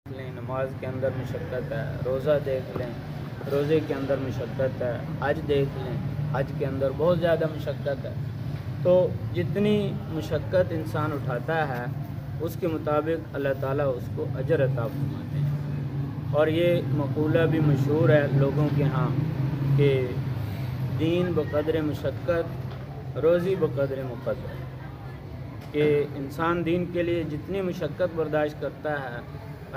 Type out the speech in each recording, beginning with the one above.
لیں نماز کے اندر مشقت ہے، روزہ دیکھ لیں روزے کے اندر مشقت ہے، حج دیکھ لیں حج کے اندر بہت زیادہ مشقت ہے۔ تو جتنی مشقت انسان اٹھاتا ہے اس کے مطابق اللہ تعالیٰ اس کو اجر عطا فرماتے ہیں۔ اور یہ مقولہ بھی مشہور ہے لوگوں کے ہاں کہ دین بقدر مشقت روزی بقدر مقدر، کہ انسان دین کے لیے جتنی مشقت برداشت کرتا ہے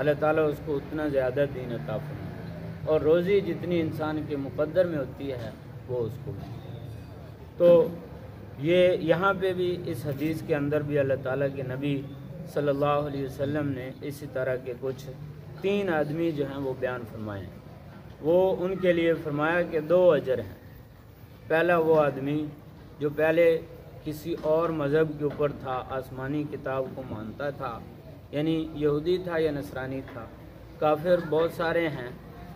اللہ تعالیٰ اس کو اتنا زیادہ دین عطا فرماتا ہے، اور روزی جتنی انسان کے مقدر میں ہوتی ہے وہ اس کو ملتی ہے۔ تو یہ یہاں پہ بھی اس حدیث کے اندر بھی اللہ تعالیٰ کے نبی صلی اللہ علیہ وسلم نے اسی طرح کے کچھ 3 آدمی جو ہیں وہ بیان فرمائے ہیں۔ وہ ان کے لیے فرمایا کہ 2 اجر ہیں۔ پہلا وہ آدمی جو پہلے کسی اور مذہب کے اوپر تھا، آسمانی کتاب کو مانتا تھا، یعنی یہودی تھا یا نصرانی تھا۔ کافر بہت سارے ہیں،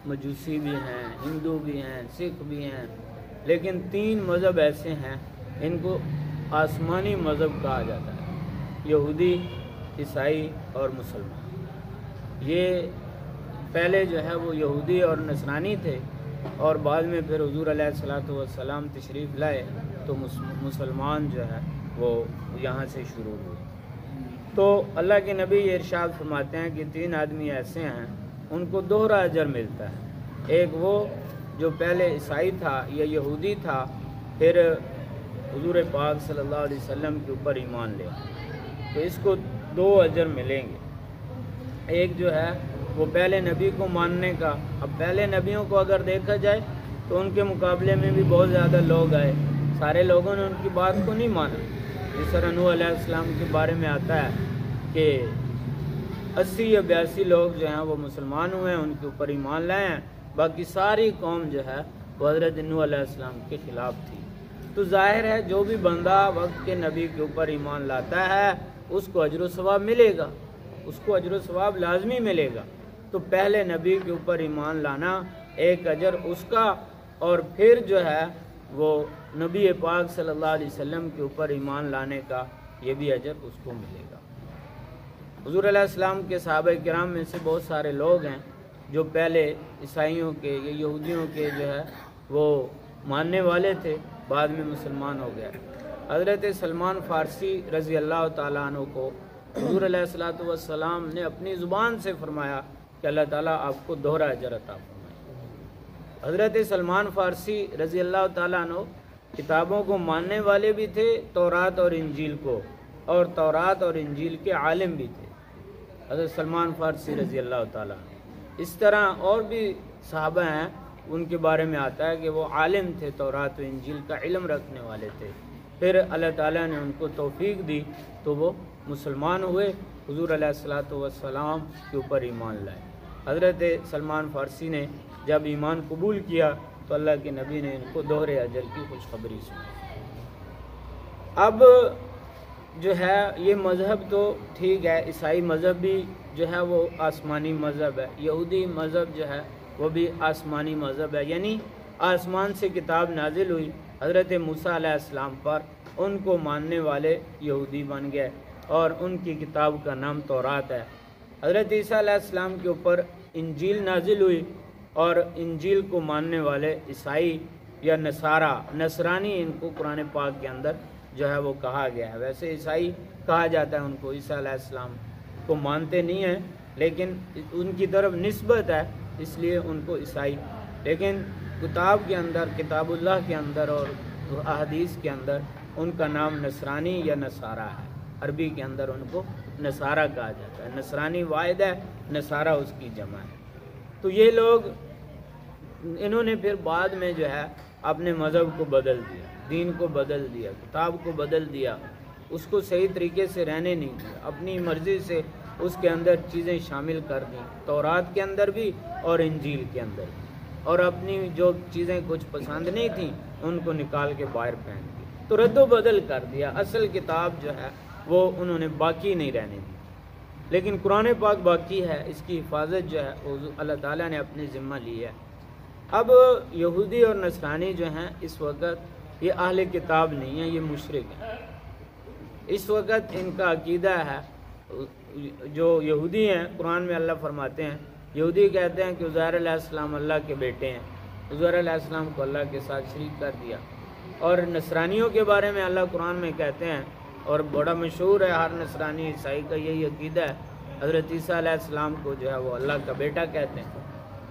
مجوسی بھی ہیں، ہندو بھی ہیں، سکھ بھی ہیں، لیکن 3 مذہب ایسے ہیں ان کو آسمانی مذہب کہا جاتا ہے، یہودی، عیسائی اور مسلمان۔ یہ پہلے جو ہے وہ یہودی اور نصرانی تھے، اور بعد میں پھر حضور علیہ الصلوۃ والسلام تشریف لائے تو مسلمان جو ہے وہ یہاں سے شروع ہوئے۔ تو اللہ کے نبی یہ ارشاد فرماتے ہیں کہ 3 آدمی ایسے ہیں ان کو دوہرا اجر ملتا ہے۔ ایک وہ جو پہلے عیسائی تھا یا یہودی تھا، پھر حضور پاک صلی اللہ علیہ وسلم کے اوپر ایمان لے، تو اس کو 2 اجر ملیں گے۔ ایک جو ہے وہ پہلے نبی کو ماننے کا، اب پہلے نبیوں کو اگر دیکھا جائے تو ان کے مقابلے میں بھی بہت زیادہ لوگ آئے، سارے لوگوں نے ان کی بات کو نہیں مانا۔ جس طرح نوح علیہ السلام کے بارے میں آتا ہے کہ 80 یا 82 لوگ جو ہیں وہ مسلمان ہوئے ہیں، ان کے اوپر ایمان لائے ہیں، باقی ساری قوم جو ہے وہ حضرت نوح علیہ السلام کے خلاف تھی۔ تو ظاہر ہے جو بھی بندہ وقت کے نبی کے اوپر ایمان لاتا ہے اس کو اجر و ثواب ملے گا، اس کو اجر و ثواب لازمی ملے گا۔ تو پہلے نبی کے اوپر ایمان لانا ایک اجر اس کا، اور پھر جو ہے وہ نبی پاک صلی اللہ علیہ وسلم کے اوپر ایمان لانے کا یہ بھی اجر اس کو ملے گا۔ حضور علیہ السلام کے صحابہ کرام میں سے بہت سارے لوگ ہیں جو پہلے عیسائیوں کے یا یہودیوں کے جو ہے وہ ماننے والے تھے، بعد میں مسلمان ہو گئے۔ حضرت سلمان فارسی رضی اللہ تعالیٰ عنہ کو حضور علیہ الصلوۃ والسلام نے اپنی زبان سے فرمایا کہ اللہ تعالیٰ آپ کو دوہرا اجر عطا فرمائے۔ حضرت سلمان فارسی رضی اللہ تعالیٰ عنہ کتابوں کو ماننے والے بھی تھے، تورات اور انجیل کو، اور تورات اور انجیل کے عالم بھی تھے حضرت سلمان فارسی رضی اللہ تعالیٰ عنہ۔ اس طرح اور بھی صحابہ ہیں ان کے بارے میں آتا ہے کہ وہ عالم تھے، تورات و انجیل کا علم رکھنے والے تھے، پھر اللہ تعالیٰ نے ان کو توفیق دی تو وہ مسلمان ہوئے، حضور علیہ الصلوۃ والسلام کے اوپر ایمان لائے۔ حضرت سلمان فارسی نے جب ایمان قبول کیا تو اللہ کے نبی نے ان کو دوہرے اجر کی خوشخبری سنائی۔ اب جو ہے یہ مذہب تو ٹھیک ہے، عیسائی مذہب بھی جو ہے وہ آسمانی مذہب ہے، یہودی مذہب جو ہے وہ بھی آسمانی مذہب ہے، یعنی آسمان سے کتاب نازل ہوئی حضرت موسیٰ علیہ السلام پر، ان کو ماننے والے یہودی بن گئے اور ان کی کتاب کا نام تورات ہے۔ حضرت عیسیٰ علیہ السلام کے اوپر انجیل نازل ہوئی اور انجیل کو ماننے والے عیسائی یا نصرانی ان کو قرآن پاک کے اندر جو ہے وہ کہا گیا ہے۔ ویسے عیسائی کہا جاتا ہے ان کو، عیسیٰ علیہ السلام کو مانتے نہیں ہیں لیکن ان کی طرف نسبت ہے اس لیے ان کو عیسائی، لیکن کتاب کے اندر، کتاب اللہ کے اندر اور احادیث کے اندر ان کا نام نصرانی یا نصارہ ہے۔ عربی کے اندر ان کو نصارہ کہا جاتا ہے، نصرانی واحد ہے، نصارہ اس کی جمع ہے۔ تو یہ لوگ انہوں نے پھر بعد میں جو ہے اپنے مذہب کو بدل دیا، دین کو بدل دیا، کتاب کو بدل دیا، اس کو صحیح طریقے سے رہنے نہیں دیا، اپنی مرضی سے اس کے اندر چیزیں شامل کر دیں، تورات کے اندر بھی اور انجیل کے اندر بھی، اور اپنی جو چیزیں کچھ پسند نہیں تھیں ان کو نکال کے باہر پھینک دی، تو رد و بدل کر دیا۔ اصل کتاب جو ہے وہ انہوں نے باقی نہیں رہنے دی، لیکن قرآن پاک باقی ہے، اس کی حفاظت جو ہے وہ اللہ تعالیٰ نے اپنے ذمہ لی ہے۔ اب یہودی اور نصرانی جو ہیں اس وقت یہ اہل کتاب نہیں ہیں، یہ مشرک ہیں۔ اس وقت ان کا عقیدہ ہے جو یہودی ہیں، قرآن میں اللہ فرماتے ہیں، یہودی کہتے ہیں کہ عزیر علیہ السلام اللہ کے بیٹے ہیں، عزیر علیہ السلام کو اللہ کے ساتھ شریک کر دیا۔ اور نصرانیوں کے بارے میں اللہ قرآن میں کہتے ہیں، اور بڑا مشہور ہے، ہر نصرانی عیسائی کا یہی عقیدہ ہے، حضرت عیسیٰ علیہ السلام کو جو ہے وہ اللہ کا بیٹا کہتے ہیں،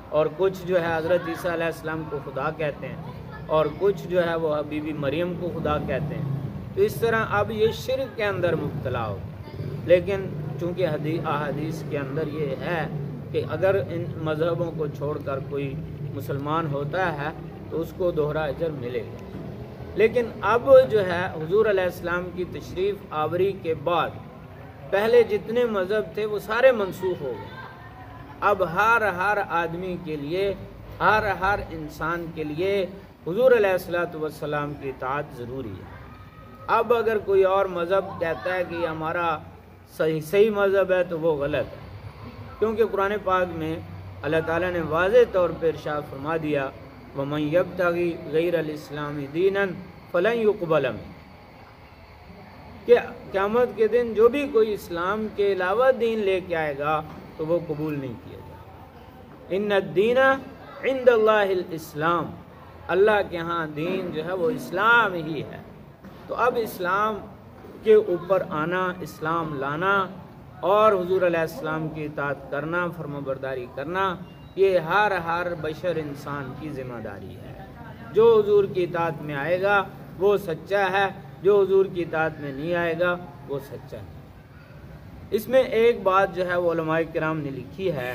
اور کچھ جو ہے حضرت عیسیٰ علیہ السلام کو خدا کہتے ہیں، اور کچھ جو ہے وہ بی بی مریم کو خدا کہتے ہیں۔ تو اس طرح اب یہ شرک کے اندر مبتلا ہو، لیکن چونکہ احادیث کے اندر یہ ہے کہ اگر ان مذہبوں کو چھوڑ کر کوئی مسلمان ہوتا ہے تو اس کو دوہرا اجر ملے گا۔ لیکن اب جو ہے حضور علیہ السلام کی تشریف آوری کے بعد پہلے جتنے مذہب تھے وہ سارے منسوخ ہو گئے۔ اب ہر آدمی کے لیے، ہر انسان کے لیے حضور علیہ السلام کی اطاعت ضروری ہے۔ اب اگر کوئی اور مذہب کہتا ہے کہ یہ ہمارا صحیح مذہب ہے تو وہ غلط ہے، کیونکہ قرآن پاک میں اللہ تعالیٰ نے واضح طور پر ارشاد فرما دیا وَمَن يَبْتَغِي غَيْرَ الْإِسْلَامِ دِينًا فَلَن يُقْبَلَ مِنْهُ، کہ قیامت کے دن جو بھی کوئی اسلام کے علاوہ دین لے کے آئے گا تو وہ قبول نہیں کیا جائے گا۔ إِنَّ الدِّينَ عِنْدَ اللَّهِ الْإِسْلَامِ، اللہ کے ہاں دین جو ہے وہ اسلام ہی ہے۔ تو اب اسلام کے اوپر آنا، اسلام لانا اور حضور علیہ السلام کی اطاعت کرنا، فرمانبرداری کرنا، یہ ہر بشر انسان کی ذمہ داری ہے۔ جو حضور کی اطاعت میں آئے گا وہ سچا ہے، جو حضور کی اطاعت میں نہیں آئے گا وہ سچا نہیں۔ اس میں ایک بات جو ہے وہ علماء کرام نے لکھی ہے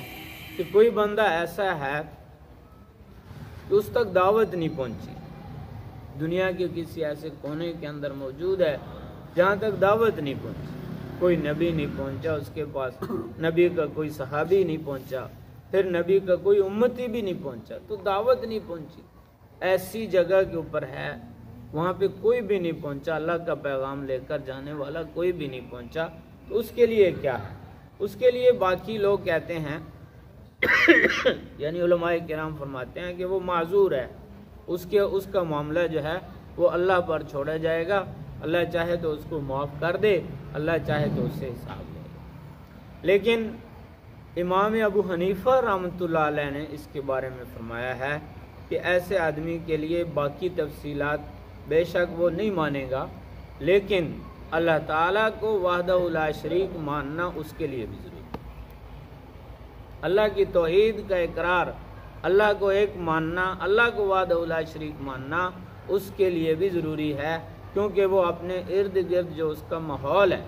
کہ کوئی بندہ ایسا ہے کہ اس تک دعوت نہیں پہنچی، دنیا کے کسی ایسے کونے کے اندر موجود ہے جہاں تک دعوت نہیں پہنچی، کوئی نبی نہیں پہنچا اس کے پاس، نبی کا کوئی صحابی نہیں پہنچا، پھر نبی کا کوئی امتی بھی نہیں پہنچا، تو دعوت نہیں پہنچی۔ ایسی جگہ کے اوپر ہے وہاں پہ کوئی بھی نہیں پہنچا، اللہ کا پیغام لے کر جانے والا کوئی بھی نہیں پہنچا، تو اس کے لیے کیا ہے؟ اس کے لیے باقی لوگ کہتے ہیں یعنی علماء کرام فرماتے ہیں کہ وہ معذور ہے، اس کا معاملہ جو ہے وہ اللہ پر چھوڑا جائے گا، اللہ چاہے تو اس کو معاف کر دے، اللہ چاہے تو اس سے حساب لے گا۔ لیکن امام ابو حنیفہ رحمۃ اللہ علیہ نے اس کے بارے میں فرمایا ہے کہ ایسے آدمی کے لیے باقی تفصیلات بے شک وہ نہیں مانے گا، لیکن اللہ تعالیٰ کو وحدہ لا شریک ماننا اس کے لیے بھی ضروری ہے۔ اللہ کی توحید کا اقرار، اللہ کو ایک ماننا، اللہ کو وحدہ لا شریک ماننا اس کے لیے بھی ضروری ہے، کیونکہ وہ اپنے ارد گرد جو اس کا ماحول ہے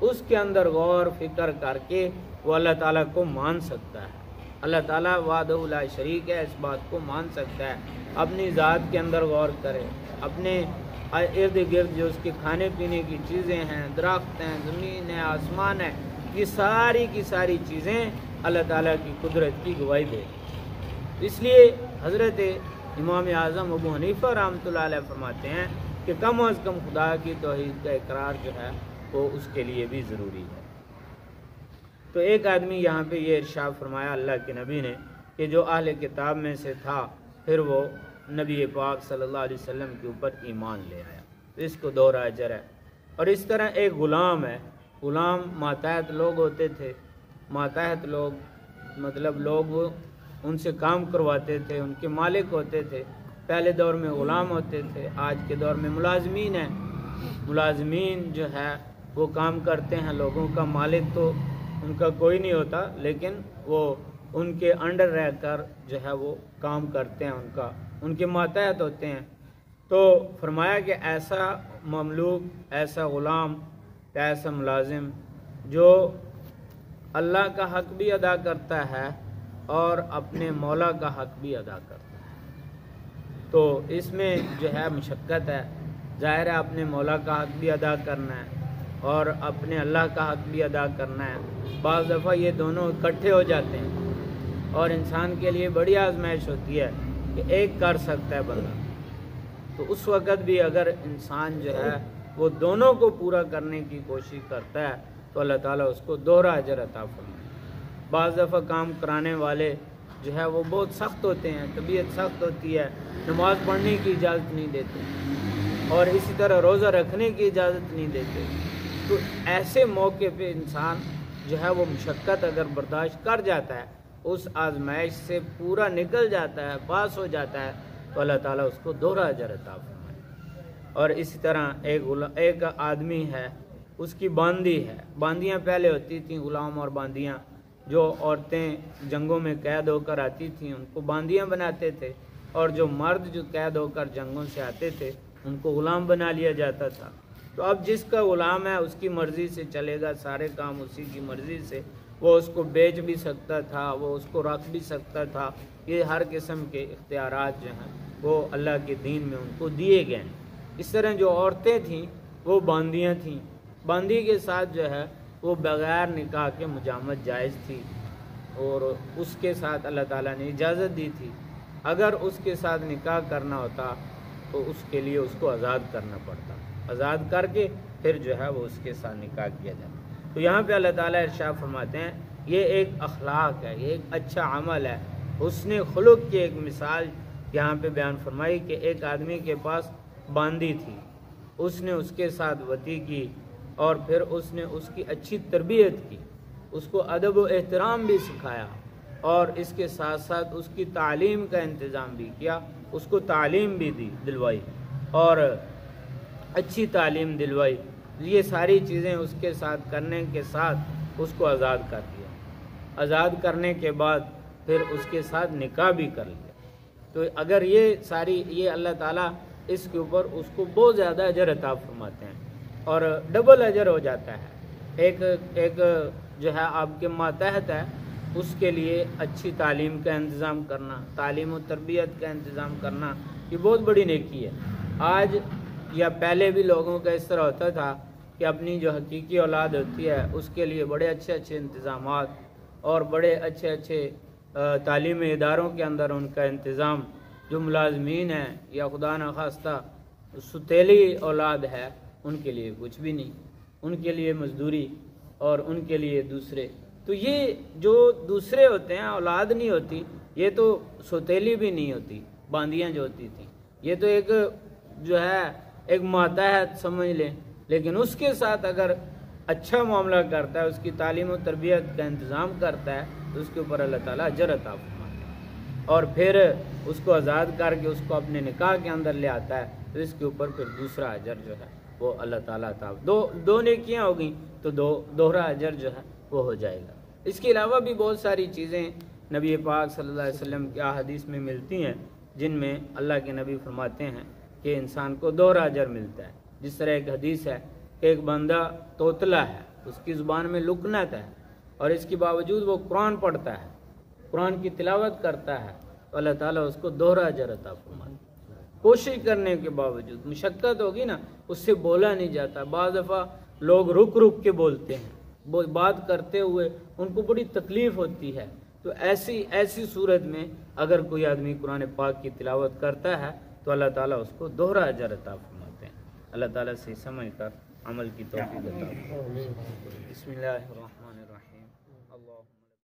اس کے اندر غور فکر کر کے وہ اللہ تعالیٰ کو مان سکتا ہے۔ اللہ تعالیٰ وحدہ لا شریک ہے، اس بات کو مان سکتا ہے۔ اپنی ذات کے اندر غور کرے، اپنے ارد گرد جو اس کے کھانے پینے کی چیزیں ہیں، درخت ہیں، زمین ہے، آسمان ہے، یہ ساری کی ساری چیزیں اللہ تعالیٰ کی قدرت کی گواہی دے۔ اس لیے حضرت امام اعظم ابو حنیفہ رحمۃ اللہ علیہ فرماتے ہیں کہ کم از کم خدا کی توحید کا اقرار جو ہے وہ اس کے لیے بھی ضروری ہے۔ تو ایک آدمی یہاں پہ یہ ارشاد فرمایا اللہ کے نبی نے کہ جو اہل کتاب میں سے تھا پھر وہ نبی پاک صلی اللہ علیہ وسلم کے اوپر ایمان لے آیا، تو اس کو دوہرا اجر ہے۔ اور اس طرح ایک غلام ہے، غلام ماتحت لوگ ہوتے تھے، ماتحت لوگ مطلب لوگ ان سے کام کرواتے تھے، ان کے مالک ہوتے تھے۔ پہلے دور میں غلام ہوتے تھے، آج کے دور میں ملازمین ہیں۔ ملازمین جو ہے وہ کام کرتے ہیں، لوگوں کا مالک تو ان کا کوئی نہیں ہوتا، لیکن وہ ان کے انڈر رہ کر جو ہے وہ کام کرتے ہیں، ان کے ماتحت ہوتے ہیں۔ تو فرمایا کہ ایسا مملوک، ایسا غلام، ایسا ملازم جو اللہ کا حق بھی ادا کرتا ہے اور اپنے مولا کا حق بھی ادا کرتا ہے، تو اس میں جو ہے مشقت ہے۔ ظاہر ہے اپنے مولا کا حق بھی ادا کرنا ہے اور اپنے اللہ کا حق بھی ادا کرنا ہے۔ بعض دفعہ یہ دونوں اکٹھے ہو جاتے ہیں اور انسان کے لیے بڑی آزمائش ہوتی ہے کہ ایک کر سکتا ہے بندہ، تو اس وقت بھی اگر انسان جو ہے وہ دونوں کو پورا کرنے کی کوشش کرتا ہے تو اللہ تعالیٰ اس کو دوہرا اجر عطا فرمائے۔ بعض دفعہ کام کرانے والے جو ہے وہ بہت سخت ہوتے ہیں، طبیعت سخت ہوتی ہے، نماز پڑھنے کی اجازت نہیں دیتے اور اسی طرح روزہ رکھنے کی اجازت نہیں دیتے، تو ایسے موقع پہ انسان جو ہے وہ مشقت اگر برداشت کر جاتا ہے، اس آزمائش سے پورا نکل جاتا ہے، پاس ہو جاتا ہے، تو اللہ تعالیٰ اس کو دوہرا اجر عطا فرمائے۔ اور اسی طرح ایک آدمی ہے، اس کی باندی ہے، باندیاں پہلے ہوتی تھیں، غلام اور باندیاں، جو عورتیں جنگوں میں قید ہو کر آتی تھیں ان کو باندیاں بناتے تھے، اور جو مرد جو قید ہو کر جنگوں سے آتے تھے ان کو غلام بنا لیا جاتا تھا۔ تو اب جس کا غلام ہے اس کی مرضی سے چلے گا، سارے کام اسی کی مرضی سے، وہ اس کو بیچ بھی سکتا تھا، وہ اس کو رکھ بھی سکتا تھا۔ یہ ہر قسم کے اختیارات جو ہیں وہ اللہ کے دین میں ان کو دیے گئے ہیں۔ اس طرح جو عورتیں تھیں وہ باندیاں تھیں، باندی کے ساتھ جو ہے وہ بغیر نکاح کے مجامت جائز تھی، اور اس کے ساتھ اللہ تعالیٰ نے اجازت دی تھی۔ اگر اس کے ساتھ نکاح کرنا ہوتا تو اس کے لیے اس کو آزاد کرنا پڑتا، آزاد کر کے پھر جو ہے وہ اس کے ساتھ نکاح کیا جاتا۔ تو یہاں پہ اللہ تعالیٰ ارشاد فرماتے ہیں یہ ایک اخلاق ہے، یہ ایک اچھا عمل ہے، حسن خلق کی ایک مثال یہاں پہ بیان فرمائی کہ ایک آدمی کے پاس باندی تھی، اس نے اس کے ساتھ وطی کی، اور پھر اس نے اس کی اچھی تربیت کی، اس کو ادب و احترام بھی سکھایا، اور اس کے ساتھ ساتھ اس کی تعلیم کا انتظام بھی کیا، اس کو تعلیم بھی دلوائی اور اچھی تعلیم دلوائی۔ یہ ساری چیزیں اس کے ساتھ کرنے کے ساتھ اس کو آزاد کر دیا، آزاد کرنے کے بعد پھر اس کے ساتھ نکاح بھی کر لیا۔ تو اگر یہ اللہ تعالیٰ اس کے اوپر اس کو بہت زیادہ اجر عطا فرماتے ہیں، اور ڈبل اجر ہو جاتا ہے۔ ایک جو ہے آپ کے ماتحت ہے، اس کے لیے اچھی تعلیم کا انتظام کرنا، تعلیم و تربیت کا انتظام کرنا، یہ بہت بڑی نیکی ہے۔ آج یا پہلے بھی لوگوں کا اس طرح ہوتا تھا کہ اپنی جو حقیقی اولاد ہوتی ہے اس کے لیے بڑے اچھے اچھے انتظامات اور بڑے اچھے اچھے تعلیمی اداروں کے اندر ان کا انتظام، جو ملازمین ہیں یا خدا نخواستہ ستیلی اولاد ہے ان کے لیے کچھ بھی نہیں، ان کے لیے مزدوری اور ان کے لیے دوسرے۔ تو یہ جو دوسرے ہوتے ہیں اولاد نہیں ہوتی، یہ تو ستیلی بھی نہیں ہوتی، باندیاں جو ہوتی تھیں، یہ تو ایک جو ہے ایک ماتحت سمجھ لیں، لیکن اس کے ساتھ اگر اچھا معاملہ کرتا ہے، اس کی تعلیم و تربیت کا انتظام کرتا ہے تو اس کے اوپر اللہ تعالیٰ اجر عطا فرماتا ہے، اور پھر اس کو آزاد کر کے اس کو اپنے نکاح کے اندر لے آتا ہے تو اس کے اوپر پھر دوسرا اجر جو ہے وہ اللہ تعالیٰ عطا، دو نیکیاں ہو گئیں تو دوہرا اجر جو ہے وہ ہو جائے گا۔ اس کے علاوہ بھی بہت ساری چیزیں نبی پاک صلی اللہ علیہ وسلم کی احادیث میں ملتی ہیں، جن میں اللہ کے نبی فرماتے ہیں کہ انسان کو دوہرا اجر ملتا ہے۔ جس طرح ایک حدیث ہے کہ ایک بندہ توتلا ہے، اس کی زبان میں لکنت ہے، اور اس کے باوجود وہ قرآن پڑھتا ہے، قرآن کی تلاوت کرتا ہے، تو اللہ تعالیٰ اس کو دوہرا اجر عطا فرماتا ہے۔ کوشش کرنے کے باوجود، مشقت ہوگی نا، اس سے بولا نہیں جاتا، بعض دفعہ لوگ رک کے بولتے ہیں، وہ بات کرتے ہوئے ان کو بڑی تکلیف ہوتی ہے، تو ایسی صورت میں اگر کوئی آدمی قرآن پاک کی تلاوت کرتا ہے تو اللہ تعالیٰ اس کو دوہرا اجر عطا فرماتے ہیں۔ اللہ تعالیٰ سے سمجھ کر عمل کی توفیق عطا فرمائے۔ بسم اللہ الرحمن الرحیم۔